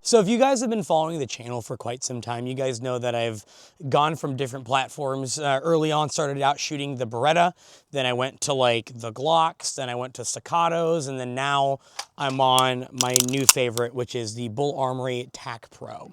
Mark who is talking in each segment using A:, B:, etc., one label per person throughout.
A: So if you guys have been following the channel for quite some time, you guys know that I've gone from different platforms. Early on, started out shooting the Beretta, then I went to like the Glocks, then I went to staccatos, and then now I'm on my new favorite, which is the BUL Armory TAC Pro.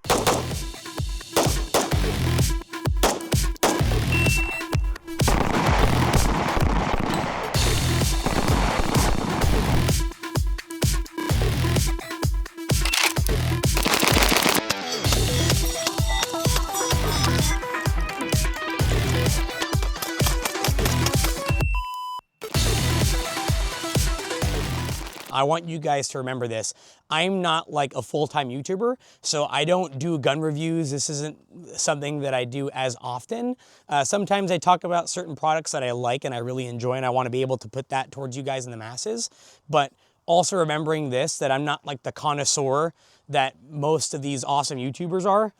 A: I want you guys to remember this. I'm not like a full-time YouTuber, so I don't do gun reviews. This isn't something that I do as often. Sometimes I talk about certain products that I like and I really enjoy, and I want to be able to put that towards you guys in the masses. But also remembering this, that I'm not like the connoisseur that most of these awesome YouTubers are,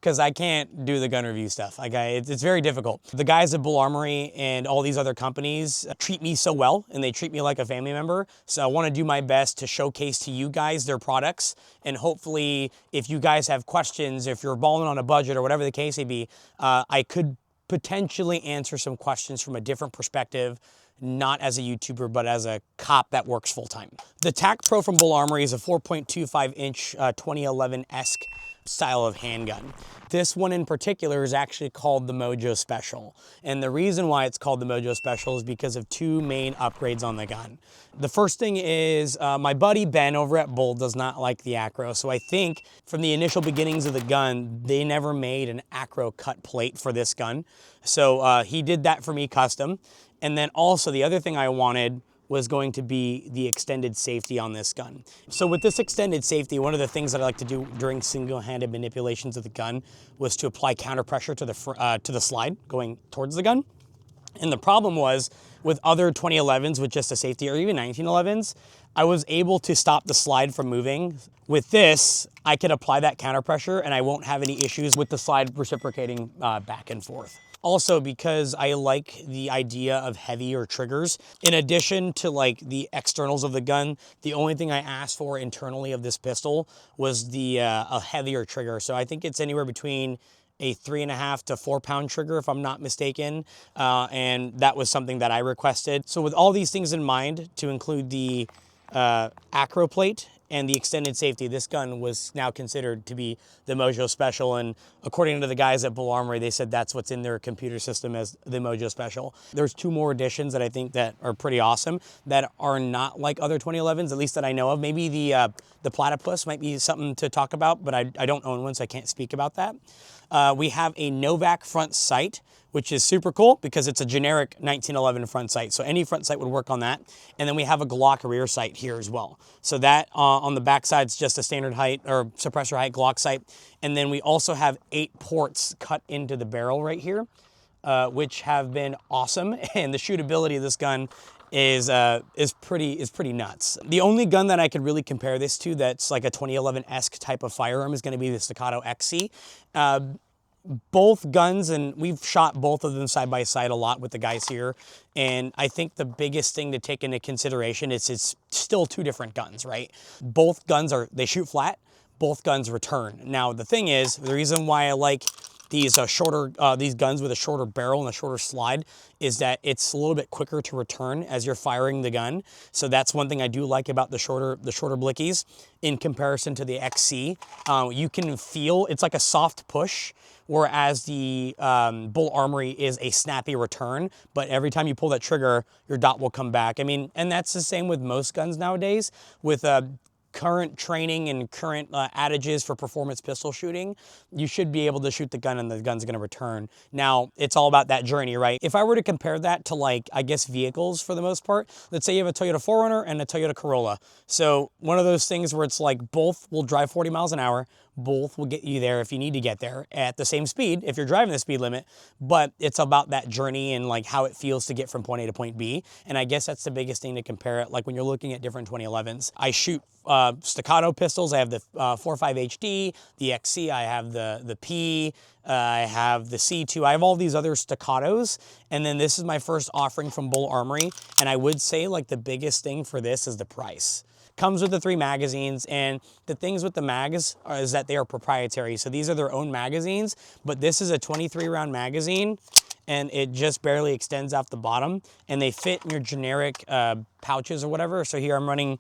A: because I can't do the gun review stuff. Like it's very difficult. The guys at BUL Armory and all these other companies treat me so well, and they treat me like a family member. So I want to do my best to showcase to you guys their products, and hopefully if you guys have questions, if you're balling on a budget or whatever the case may be, I could potentially answer some questions from a different perspective, not as a YouTuber, but as a cop that works full-time. The TAC Pro from BUL Armory is a 4.25-inch 2011-esque style of handgun. This one in particular is actually called the Mojo Special. And the reason why it's called the Mojo Special is because of two main upgrades on the gun. The first thing is my buddy Ben over at BUL does not like the acro. So I think from the initial beginnings of the gun, they never made an acro cut plate for this gun. So he did that for me custom. And then also the other thing I wanted was going to be the extended safety on this gun. So with this extended safety, one of the things that I like to do during single-handed manipulations of the gun was to apply counter pressure to the slide going towards the gun. And the problem was with other 2011s with just a safety, or even 1911s, I was able to stop the slide from moving. With this, I could apply that counter pressure and I won't have any issues with the slide reciprocating back and forth. Also, because I like the idea of heavier triggers, in addition to like the externals of the gun, the only thing I asked for internally of this pistol was the a heavier trigger. So I think it's anywhere between a 3.5 to 4 pound trigger, if I'm not mistaken. And that was something that I requested. So with all these things in mind, to include the acro plate and the extended safety, this gun was now considered to be the Mojo Special. And according to the guys at BUL Armory, they said that's what's in their computer system as the Mojo Special. There's two more additions that I think that are pretty awesome that are not like other 2011s, at least that I know of. Maybe the Platypus might be something to talk about, but I don't own one, so I can't speak about that. We have a Novak front sight, which is super cool because it's a generic 1911 front sight. So any front sight would work on that. And then we have a Glock rear sight here as well. So that on the back side is just a standard height or suppressor height Glock sight. And then we also have 8 ports cut into the barrel right here, which have been awesome. And the shootability of this gun is pretty nuts. The only gun that I could really compare this to that's like a 2011-esque type of firearm is going to be the Staccato XC. Both guns, and we've shot both of them side by side a lot with the guys here, and I think the biggest thing to take into consideration is it's still two different guns, right? Both guns they shoot flat, both guns return. Now the thing is, the reason why I like these these guns with a shorter barrel and a shorter slide is that it's a little bit quicker to return as you're firing the gun. So that's one thing I do like about the shorter blickies in comparison to the XC. You can feel it's like a soft push, whereas the BUL Armory is a snappy return, but every time you pull that trigger, your dot will come back. I mean, and that's the same with most guns nowadays. With current training and current adages for performance pistol shooting, you should be able to shoot the gun and the gun's gonna return. Now, it's all about that journey, right? If I were to compare that to like, I guess vehicles for the most part, let's say you have a Toyota 4Runner and a Toyota Corolla. So one of those things where it's like both will drive 40 miles an hour, both will get you there if you need to get there at the same speed if you're driving the speed limit, but it's about that journey and like how it feels to get from point A to point B. And I guess that's the biggest thing to compare it. Like when you're looking at different 2011s, I shoot staccato pistols. I have the 4.5 HD, the XC, I have the P, I have the C2, I have all these other staccatos. And then this is my first offering from BUL Armory. And I would say like the biggest thing for this is the price. Comes with the 3 magazines, and the things with the mags is that they are proprietary. So these are their own magazines, but this is a 23 round magazine, and it just barely extends off the bottom, and they fit in your generic pouches or whatever. So here I'm running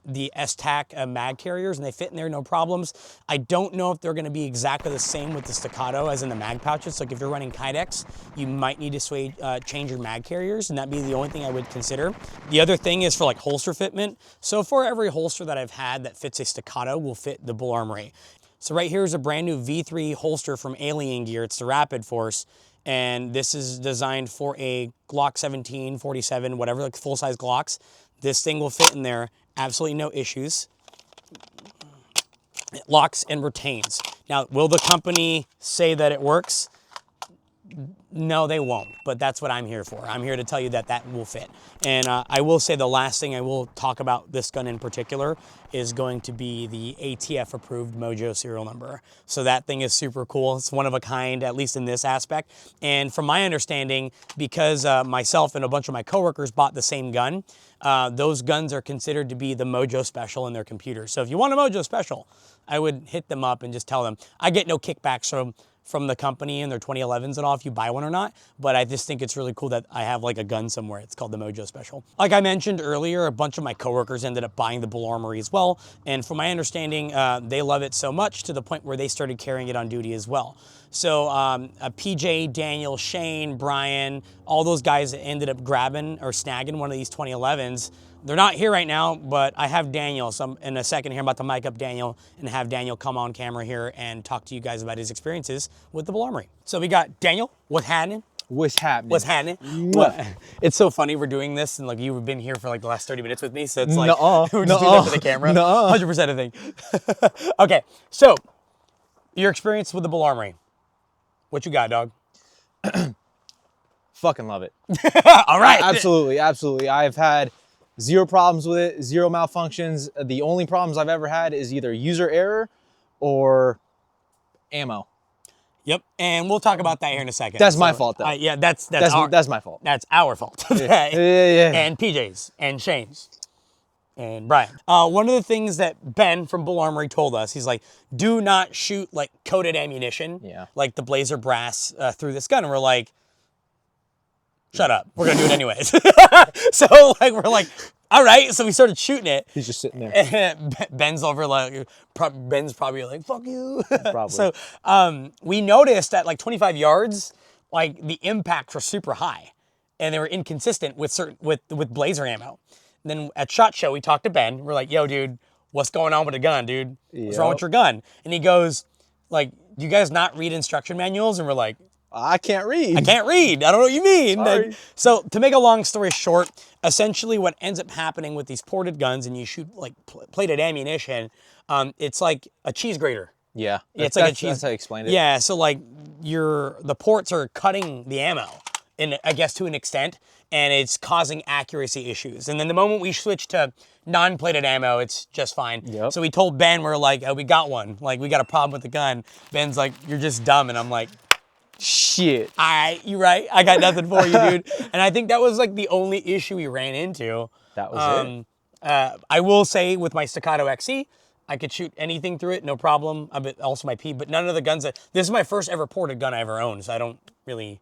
A: the S-Tac mag carriers, and they fit in there, no problems. I don't know if they're gonna be exactly the same with the Staccato as in the mag pouches. Like if you're running Kydex, you might need to change your mag carriers, and that'd be the only thing I would consider. The other thing is for like holster fitment. So for every holster that I've had that fits a Staccato will fit the BUL Armory. So right here is a brand new V3 holster from Alien Gear. It's the Rapid Force. And this is designed for a Glock 17, 47, whatever, like full-size Glocks. This thing will fit in there, absolutely no issues. It locks and retains. Now, will the company say that it works? No, they won't, but that's what I'm here for. I'm here to tell you that that will fit. And I will say the last thing I will talk about this gun in particular is going to be the ATF approved Mojo serial number. So that thing is super cool. It's one of a kind, at least in this aspect. And from my understanding, because myself and a bunch of my coworkers bought the same gun, those guns are considered to be the Mojo Special in their computers. So if you want a Mojo Special, I would hit them up and just tell them. I get no kickbacks from the company and their 2011s and all if you buy one or not, but I just think it's really cool that I have like a gun somewhere. It's called the Mojo Special. Like I mentioned earlier, a bunch of my coworkers ended up buying the BUL Armory as well, and from my understanding, they love it so much to the point where they started carrying it on duty as well. So PJ, Daniel, Shane, Brian, all those guys that ended up grabbing or snagging one of these 2011s. They're not here right now, but I have Daniel. So in a second here, I'm about to mic up Daniel and have Daniel come on camera here and talk to you guys about his experiences with the BUL Armory. So we got Daniel, what's happening?
B: What's happening?
A: What's happening? What? It's so funny we're doing this, and like you've been here for like the last 30 minutes with me, so it's like we're just doing that for the camera. 100% a thing. Okay, so your experience with the BUL Armory. What you got, dog?
B: Fucking love it.
A: All right.
B: Absolutely, absolutely. I've had zero problems with it, zero malfunctions. The only problems I've ever had is either user error or ammo.
A: Yep, and we'll talk about that here in a second.
B: That's my fault, though.
A: Yeah, that's
B: my fault.
A: That's our fault.
B: Yeah.
A: And PJ's and Shane's and Brian. One of the things that Ben from BUL Armory told us, he's like, do not shoot like coated ammunition, like the Blazer brass through this gun. And we're like, shut up. We're gonna do it anyways. So like we're like, all right. So we started shooting it.
B: He's just sitting there.
A: And Ben's over like, Ben's probably like, fuck you.
B: Probably.
A: So we noticed at like 25 yards, like the impacts were super high, and they were inconsistent with with Blazer ammo. And then at SHOT Show, we talked to Ben. We're like, yo, dude, what's going on with the gun, dude? What's wrong with your gun? And he goes, like, do you guys not read instruction manuals? And we're like,
B: I can't read.
A: I can't read. I don't know what you mean.
B: Sorry.
A: So to make a long story short, essentially what ends up happening with these ported guns and you shoot like plated ammunition, it's like a cheese grater.
B: Yeah.
A: It's like a cheese.
B: That's how I explained it.
A: Yeah. So like the ports are cutting the ammo, I guess to an extent, and it's causing accuracy issues. And then the moment we switch to non-plated ammo, it's just fine.
B: Yep.
A: So we told Ben, we're like, oh, we got one. Like we got a problem with the gun. Ben's like, you're just dumb. And I'm like,
B: shit.
A: All right, you're right. I got nothing for you, dude. And I think that was like the only issue we ran into.
B: That was it.
A: I will say with my Staccato XC, I could shoot anything through it, no problem. Also my P, but none of the guns this is my first ever ported gun I ever owned, so I don't really.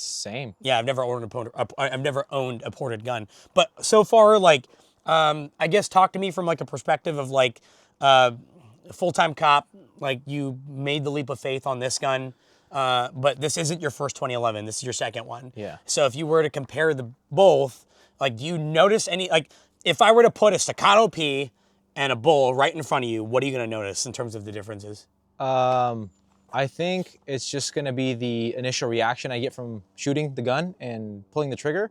B: Same.
A: Yeah, I've never owned a ported gun. But so far, like, I guess talk to me from like a perspective of like a full-time cop. Like you made the leap of faith on this gun. But this isn't your first 2011. This is your second one.
B: Yeah.
A: So if you were to compare both, like, do you notice any, like, if I were to put a Staccato P and a BUL right in front of you, what are you going to notice in terms of the differences?
B: I think it's just going to be the initial reaction I get from shooting the gun and pulling the trigger.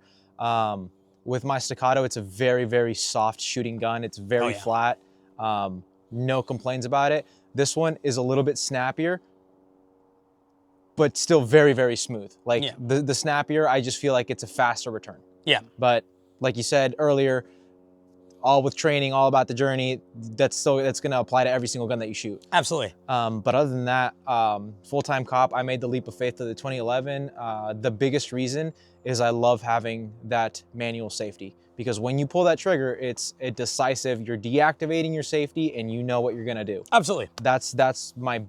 B: With my Staccato, it's a very, very soft shooting gun. It's very flat. No complaints about it. This one is a little bit snappier, but still very, very smooth. Like the snappier, I just feel like it's a faster return. Yeah. But like you said earlier, all with training, all about the journey, that's gonna apply to every single gun that you shoot.
A: Absolutely.
B: But other than that, full-time cop, I made the leap of faith to the 2011. The biggest reason is I love having that manual safety. because when you pull that trigger, it's decisive. You're deactivating your safety, and you know what you're gonna do.
A: Absolutely.
B: That's my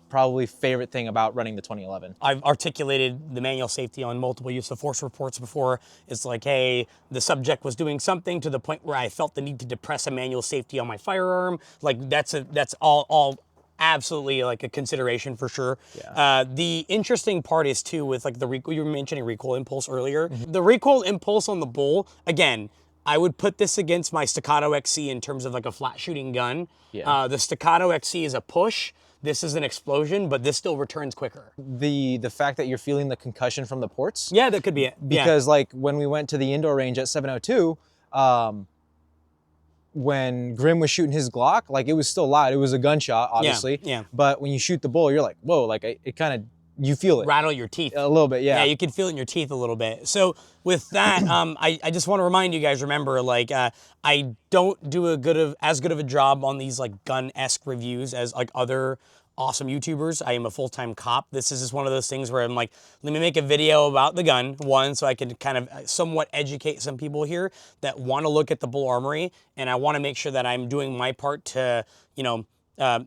B: probably favorite thing about running the 2011.
A: I've articulated the manual safety on multiple use of force reports before. It's like, hey, the subject was doing something to the point where I felt the need to depress a manual safety on my firearm. Like that's all absolutely like a consideration for sure.
B: Yeah.
A: The interesting part is too with like the recoil, you were mentioning recoil impulse earlier. The recoil impulse on the BUL, again, I would put this against my Staccato XC in terms of like a flat shooting gun.
B: Yeah.
A: The Staccato XC is a push. This is an explosion, but this still returns quicker.
B: The fact that you're feeling the concussion from the ports.
A: Yeah, that could be it.
B: Because like when we went to the indoor range at 702, when Grim was shooting his Glock, like it was still loud. It was a gunshot, obviously.
A: Yeah.
B: But when you shoot the BUL, you're like, whoa, like it kind of, you feel it.
A: Rattle your teeth.
B: A little bit, yeah.
A: Yeah, you can feel it in your teeth a little bit. So with that, I just want to remind you guys, remember, like, I don't do as good of a job on these like gun-esque reviews as like other awesome YouTubers. I am a full-time cop. This is just one of those things where I'm like, let me make a video about the gun, one, so I can kind of somewhat educate some people here that want to look at the BUL Armory, and I want to make sure that I'm doing my part to, you know,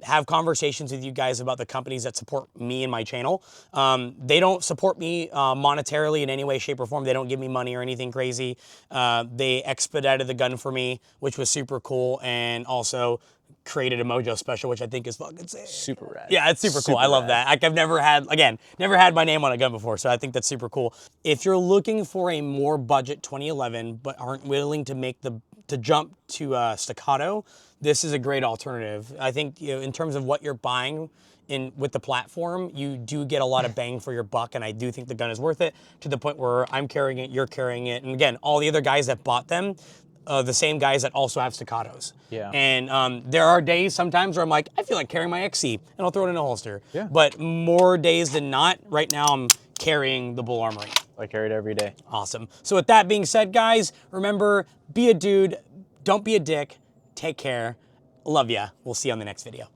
A: have conversations with you guys about the companies that support me and my channel. They don't support me monetarily in any way, shape, or form. They don't give me money or anything crazy. They expedited the gun for me, which was super cool, and also created a Mojo Special, which I think is fucking sick.
B: Super rad.
A: Yeah, it's super cool. I love that. Like, I've never had my name on a gun before, so I think that's super cool. If you're looking for a more budget 2011, but aren't willing to make to jump to Staccato, this is a great alternative. I think, you know, in terms of what you're buying with the platform, you do get a lot of bang for your buck, and I do think the gun is worth it to the point where I'm carrying it, you're carrying it, and again, all the other guys that bought them, the same guys that also have Staccatos.
B: Yeah.
A: And there are days sometimes where I'm like, I feel like carrying my XC, and I'll throw it in a holster.
B: Yeah.
A: But more days than not, right now I'm carrying the BUL Armory.
B: I carry it every day.
A: Awesome. So with that being said, guys, remember, be a dude, don't be a dick, take care, love ya. We'll see you on the next video.